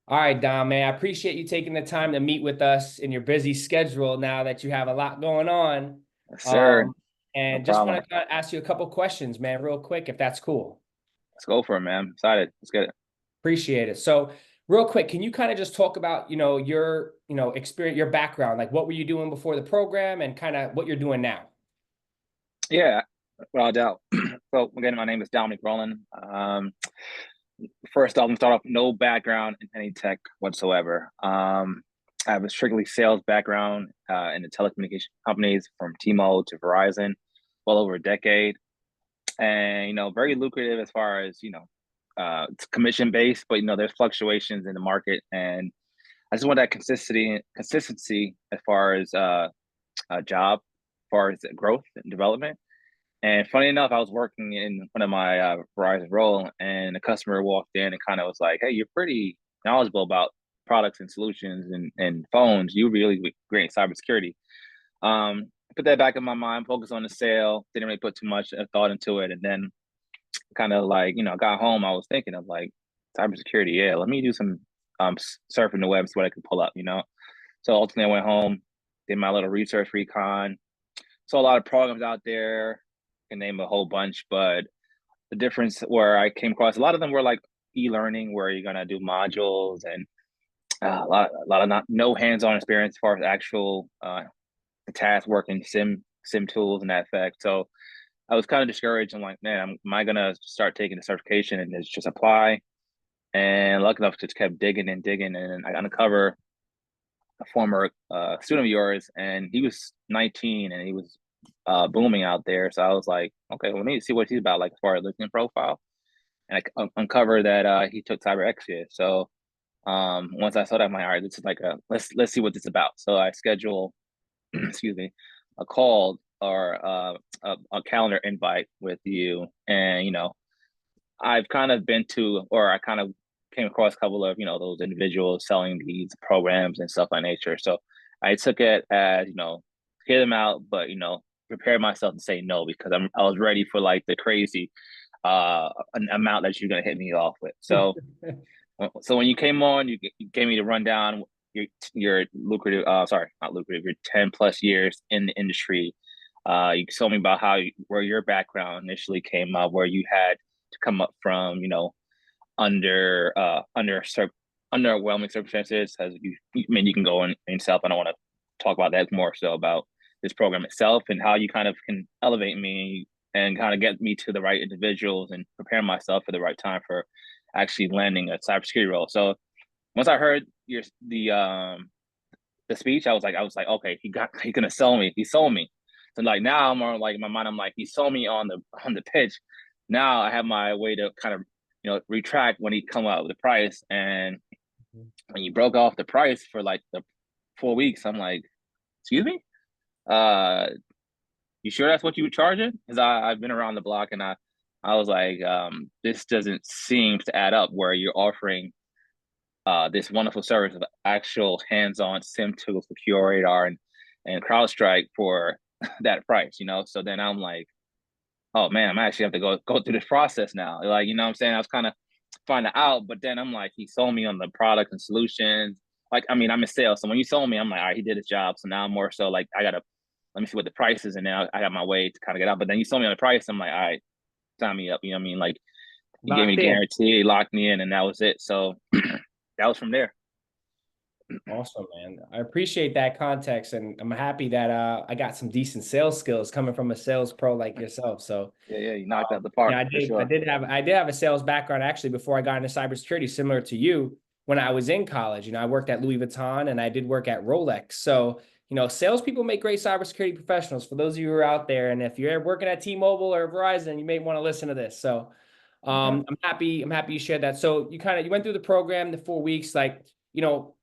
All right, Dom, man, I appreciate you taking the time to meet with us in your busy schedule now that you have a lot going on. Yes, sir. Um, No and just problem. want to kind of ask you a couple questions, man, real quick, if that's cool. Let's go for it, man. Excited. Let's get it. Appreciate it. So, real quick, can you kind of just talk about, your, experience, your background, like what were you doing before the program and kind of what you're doing now? Yeah, without a doubt. So again, my name is Dominique Roland. First off, I'm start off no background in any tech whatsoever. I have a strictly sales background in the telecommunication companies from T-Mobile to Verizon, well over a decade, and very lucrative as far as it's commission based, but there's fluctuations in the market, and I just want that consistency as far as a job, as far as growth and development. And funny enough, I was working in one of my Verizon role, and a customer walked in and kind of was like, "Hey, you're pretty knowledgeable about products and solutions and phones. You really great in cybersecurity." Put that back in my mind, focus on the sale, didn't really put too much thought into it, and then kind of like got home. I was thinking of like cybersecurity. Yeah, let me do some surfing the web, see what I could pull up. So ultimately, I went home, did my little research recon, saw a lot of programs out there, can name a whole bunch, but the difference where I came across a lot of them were like e-learning, where you're gonna do modules and a lot of not no hands-on experience as far as actual task work and sim tools and that effect. So I was kind of discouraged. I'm like, man, am I gonna start taking the certification and just apply? And lucky enough, just kept digging and digging, and I uncover a former student of yours, and he was 19 and he was booming out there. So I was like, okay, well, let me see what he's about, like as far as LinkedIn profile. And I uncovered that he took cyber exia. So once I saw that, I'm like, all right, this is like a let's see what this is about. So I schedule, excuse me, a call or a calendar invite with you, and I've kind of been to, or I kind of came across a couple of, those individuals selling these programs and stuff like nature. So I took it as, hear them out, but, prepare myself to say no because I was ready for like the crazy an amount that you're going to hit me off with. So when you came on, you gave me the rundown, your lucrative, sorry, not lucrative, your 10 plus years in the industry. You told me about where your background initially came up, where you had to come up from, under underwhelming circumstances. As I mean, you can go in yourself. I don't want to talk about that more so about this program itself and how you kind of can elevate me and kind of get me to the right individuals and prepare myself for the right time for actually landing a cybersecurity role. So once I heard the speech, I was like, okay, he's gonna sell me. He sold me. So like now I'm on like in my mind, I'm like, he sold me on the pitch. Now I have my way to kind of retract when he come out with the price. And when he broke off the price for like the 4 weeks, I'm like, excuse me? Uh you sure that's what you were charging? Because I've been around the block and I was like, this doesn't seem to add up where you're offering this wonderful service of actual hands-on sim tools for QRadar and CrowdStrike for that price. So then I'm like, oh man, I'm actually have to go through this process now. Like, what I'm saying? I was kind of finding out, but then I'm like, he sold me on the products and solutions. Like, I mean, I'm in sales. So when you sold me, I'm like, all right, he did his job. So now I'm more so like, I gotta let me see what the price is, and now I got my way to kind of get out. But then you sold me on the price. I'm like, all right, sign me up. You know what I mean? Like, you gave me Locked a in. guarantee, locked me in, and that was it. So that was from there. Awesome, man. I appreciate that context, and I'm happy that I got some decent sales skills coming from a sales pro like yourself. So, Yeah, yeah, you knocked out the park yeah, for sure. I did have a sales background actually before I got into cybersecurity, similar to you. When I was in college, I worked at Louis Vuitton and I did work at Rolex. So, salespeople make great cybersecurity professionals. For those of you who are out there, and if you're working at T-Mobile or Verizon, you may want to listen to this. So, Yeah. I'm happy you shared that. So you went through the program, the 4 weeks, like, you know,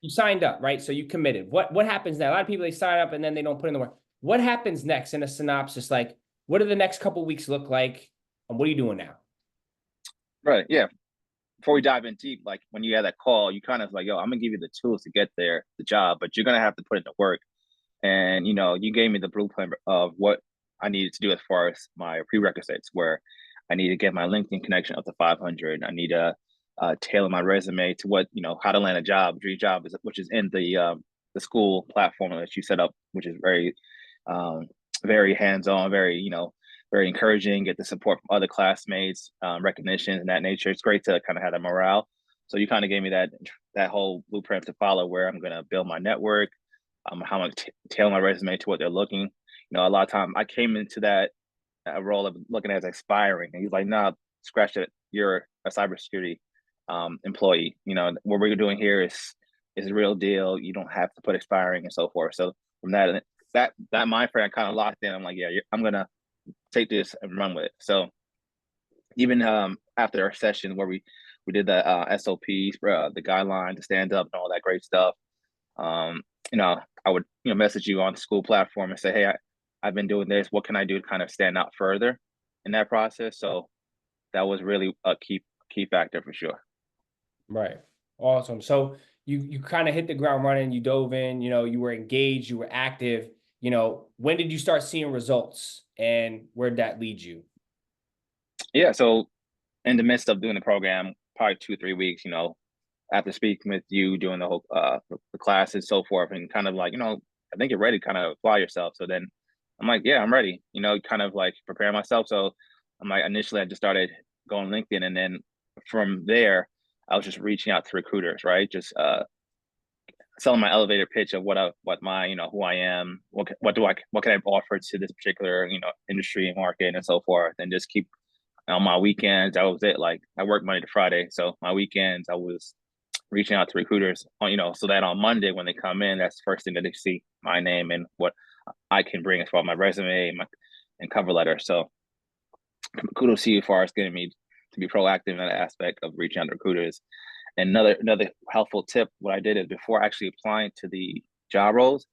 you signed up, right? So you committed. What happens now? A lot of people, they sign up and then they don't put in the work. What happens next in a synopsis? Like, what do the next couple weeks look like? And what are you doing now? Right. Yeah. Before we dive in deep, like when you had that call, you kind of like, yo, I'm gonna give you the tools to get there, the job, but you're gonna have to put in the work. And you gave me the blueprint of what I needed to do as far as my prerequisites, where I need to get my LinkedIn connection up to 500. I need to tailor my resume to what, how to land a job, dream job, which is in the school platform that you set up, which is um, very hands-on, very encouraging, get the support from other classmates, recognition and that nature. It's great to kind of have that morale. So you kind of gave me that whole blueprint to follow, where I'm going to build my network, how I'm going to tailor my resume to what they're looking. A lot of time I came into that role of looking at as aspiring, and he's like, "Nah, scratch it. You're a cybersecurity employee. What we're doing here is a real deal. You don't have to put aspiring and so forth." So from that mind frame, I kind of locked in. I'm like, yeah, I'm gonna take this and run with it. So even after our session where we did the SOPs, the guideline to stand up and all that great stuff, um, I would message you on the school platform and say, hey, I've been doing this. What can I do to kind of stand out further in that process? So that was really a key factor for sure. Right. Awesome. So you kind of hit the ground running, you dove in, you were engaged, you were active. When did you start seeing results, and where'd that lead you? Yeah. So in the midst of doing the program, probably 2 or 3 weeks, after speaking with you, doing the whole the classes, and so forth, and kind of like, I think you're ready to kind of apply yourself. So then I'm like, yeah, I'm ready, kind of like prepare myself. So I'm like, initially I just started going LinkedIn, and then from there, I was just reaching out to recruiters, right? Just selling my elevator pitch of what my, who I am, what can I offer to this particular, industry and market and so forth, and just keep on my weekends. That was it. Like I work Monday to Friday, so my weekends I was reaching out to recruiters, so that on Monday when they come in, that's the first thing that they see, my name and what I can bring as far as my resume and cover letter. So kudos to you as far as getting me to be proactive in that aspect of reaching out to recruiters. And another helpful tip, what I did is before actually applying to the job roles,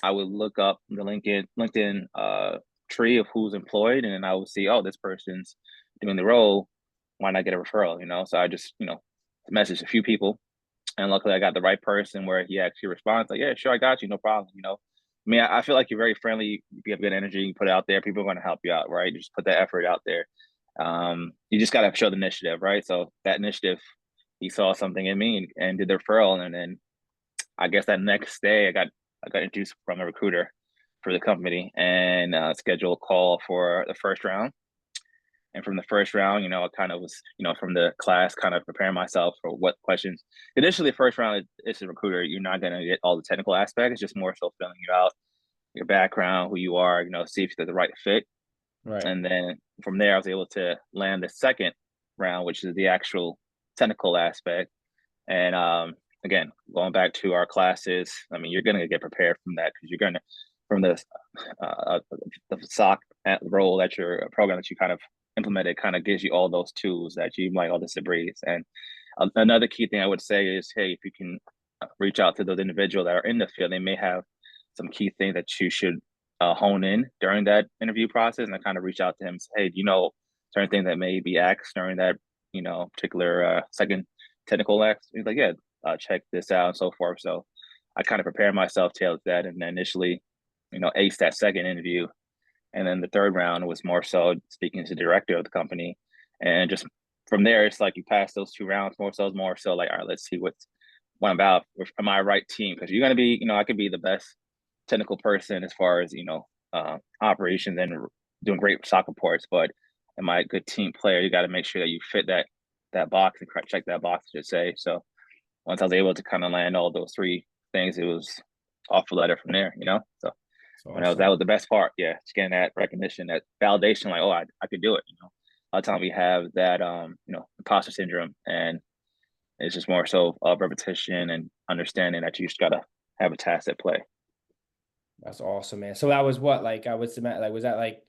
I would look up the LinkedIn tree of who's employed, and then I would see, oh, this person's doing the role. Why not get a referral? So I just messaged a few people, and luckily I got the right person where he actually responds like, yeah, sure, I got you, no problem. I mean, I feel like you're very friendly. You have good energy. You put it out there. People are going to help you out, right? You just put that effort out there. You just got to show the initiative, right? So that initiative, he saw something in me and did the referral, and then I guess that next day I got introduced from a recruiter for the company, and scheduled a call for the first round. And from the first round, I kind of was, from the class, kind of preparing myself for what questions. Initially, the first round, it's a recruiter. You're not going to get all the technical aspects. It's just more so filling you out, your background, who you are, see if you're the right fit. Right. And then from there, I was able to land the second round, which is the actual technical aspect. And again, going back to our classes, I mean, you're going to get prepared from that, because you're going to, from the SOC role that your program that you kind of implemented, kind of gives you all those tools that you might, all this a breeze. And another key thing I would say is, hey, if you can reach out to those individuals that are in the field, they may have some key things that you should hone in during that interview process, and I kind of reach out to him and say, hey, do you know certain things that may be asked during that, particular second technical act? He's like, yeah, check this out and so forth. So I kind of prepared myself to that, and then initially, ace that second interview. And then the third round was more so speaking to the director of the company. And just from there, it's like you pass those 2 rounds, more so like, all right, let's see what I'm about. Am I right team? Because you're going to be, I could be the best technical person as far as, operations and doing great SOC reports, but am I a good team player? You got to make sure that you fit that box and check that box, I should say. So once I was able to kind of land all those 3 things, it was off the letter from there, So Awesome. that was the best part. Yeah, just getting that recognition, that validation, like, oh, I could do it. A lot of times we have that, imposter syndrome, and it's just more so of repetition and understanding that you just gotta have a task at play. That's awesome, man. So that was what, like, was that like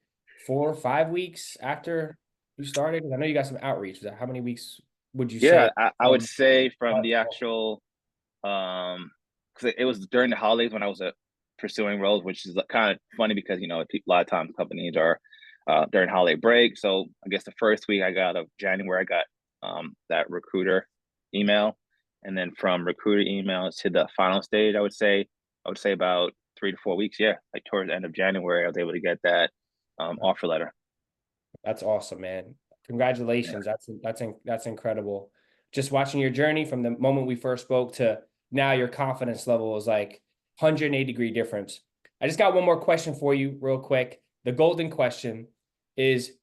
4 or 5 weeks after you started? 'Cause I know you got some outreach. Was that, how many weeks would you Yeah, say I would from say from what the to what? actual, because it was during the holidays when I was pursuing roles, which is kind of funny because a lot of times companies are during holiday break. So I guess the first week I got of January, I got that recruiter email, and then from recruiter emails to the final stage, I would say about 3 to 4 weeks. Yeah, like towards the end of January, I was able to get that offer letter. That's awesome, man. Congratulations. That's incredible. just watching your journey from the moment we first spoke to now, your confidence level is like 180-degree difference. I just got one more question for you real quick. The golden question is,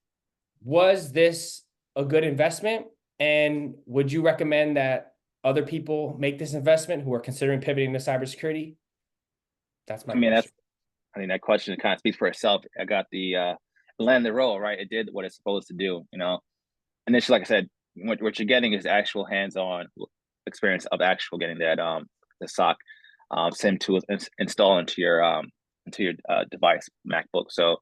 was this a good investment? And would you recommend that other people make this investment who are considering pivoting to cybersecurity? That's my I mean, question. that question kind of speaks for itself. I got the land the role, right? It did what it's supposed to do, you know. Initially, like I said, what you're getting is actual hands-on experience of actual getting that the SOC SIM tools install into your device, MacBook. So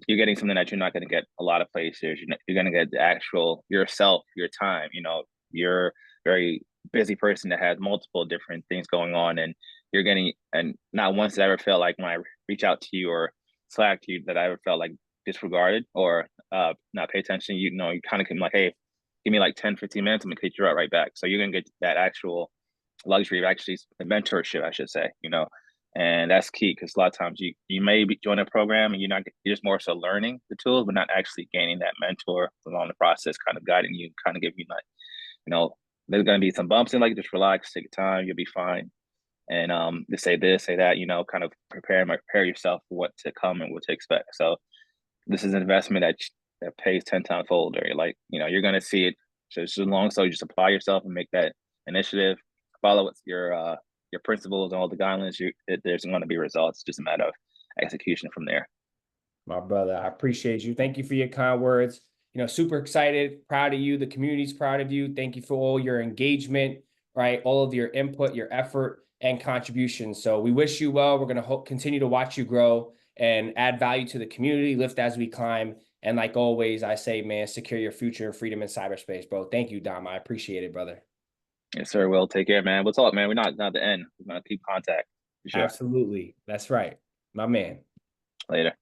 you're getting something that you're not going to get a lot of places. You're going to get the actual yourself, your time. You know, you're very busy person that has multiple different things going on, and you're getting, and not once did I ever feel like when I reach out to you or Slack to you that I ever felt like disregarded or not pay attention. You know, you kind of can like, hey, give me like 10, 15 minutes, I'm gonna hit you right back. So you're gonna get that actual luxury of actually mentorship, I should say, you know, and that's key because a lot of times you may be joining a program and you're just more so learning the tools, but not actually gaining that mentor along the process, kind of guiding you, kind of giving you like, you know, there's gonna be some bumps and like just relax, take your time, you'll be fine. And just say this, say that, you know, kind of prepare yourself for what to come and what to expect. So this is an investment that pays 10 times fold. Or like, you know, you're gonna see it. So just as long so you just apply yourself and make that initiative, follow what's your principles and all the guidelines. There's going to be results. It's just a matter of execution from there. My brother, I appreciate you. Thank you for your kind words. You know, super excited, proud of you. The community's proud of you. Thank you for all your engagement, right? All of your input, your effort, and contributions. So we wish you well. We're going to continue to watch you grow and add value to the community, lift as we climb. And like always, I say, man, secure your future and freedom in cyberspace, bro. Thank you, Dom. I appreciate it, brother. Yes, sir. Will, take care, man. We'll talk, man. We're not the end. We're gonna keep contact for sure. Absolutely. That's right. My man. Later.